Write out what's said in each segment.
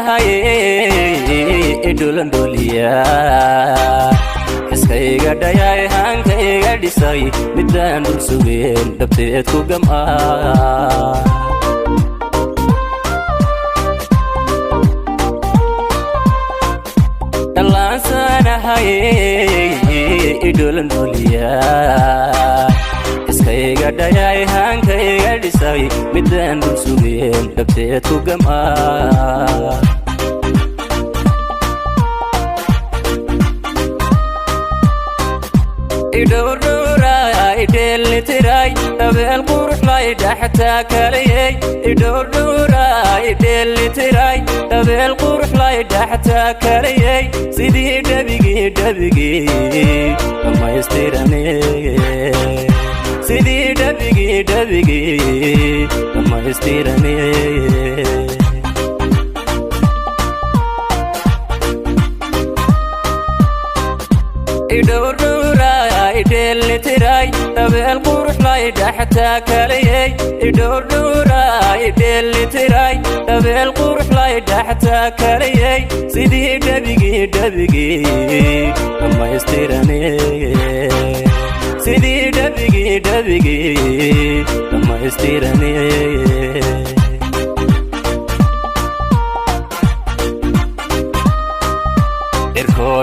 hay idulan duliya iskayga dhayay hankayga dhisay midaan dul sugeen dhabteed ku gamaa dalansana hay idulan duliya iskayga dhayay hankayga dhisay midaan dul sugeen dhabteed ku gamaa idorduray delitiray tabel qurux lay dhaxta kalay idorduray delitiray tabel qurux lay dhaxta kalay sidii dabigi amaystirane sidii dabigi amaystirane idorduray delitiray tabel qurux lay dhaxta kalay idorduray delitiray tabel qurux lay dhaxta kalay sidii dabigi amaystirane sidii dabigi amaystirane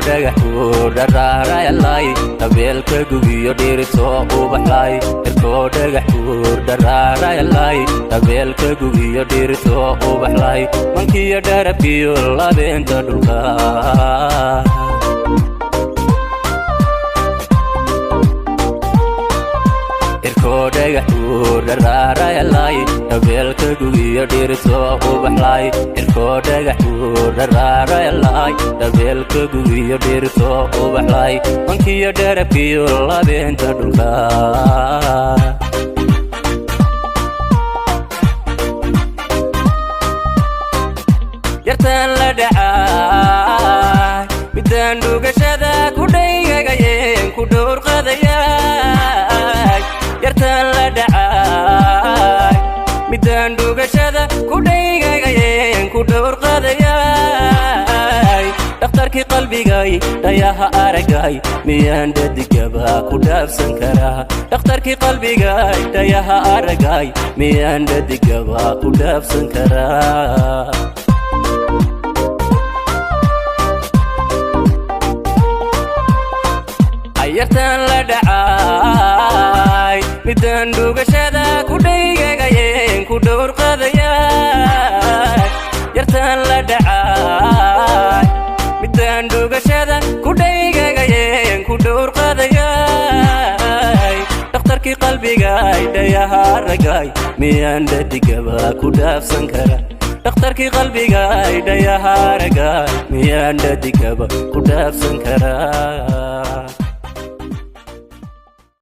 dhagaxu dhararayalay tabelka gugiyo dhirto ubaxlay irko dhagaxu dhararayalay tabelka gugiyo dhirto ubaxlay mankiyo dharabkiyo labeenta dhulka irko dhagaxu dhararayalay tabelka gugiyo dhirto ubaxlay irko dhagaxu dhararayalay tabelka gugiyo dhirto ubaxlay mankiyo dharabkiyo labeenta dhulka yartan la dhacay midaan dhugashada ku dhaygagayeen ku dhowr qadayay yartan la dhacay midaan dhugashada ku dhaygagayeen ku dhowr qadayay dhakhtarkii qalbigay dhayaha aragay miyaan dhadigaba ku dhaafsan karaa dhakhtarkii qalbigay dhayaha aragay miyaan dhadigaba ku dhaafsan karaa yartan la dhacay midaan dhugashada ku dhaygagayeen ku dhowr qadayay yartan la dhacay midaan dhugashada ku dhaygagayeen ku dhowr qadayay dhakhtarkii qalbigay dhayaha aragay miyaan dhadigaba ku dhaafsan karaa dhakhtarkii qalbigay dhayaha aragay miyaan dhadigaba ku dhaafsan karaa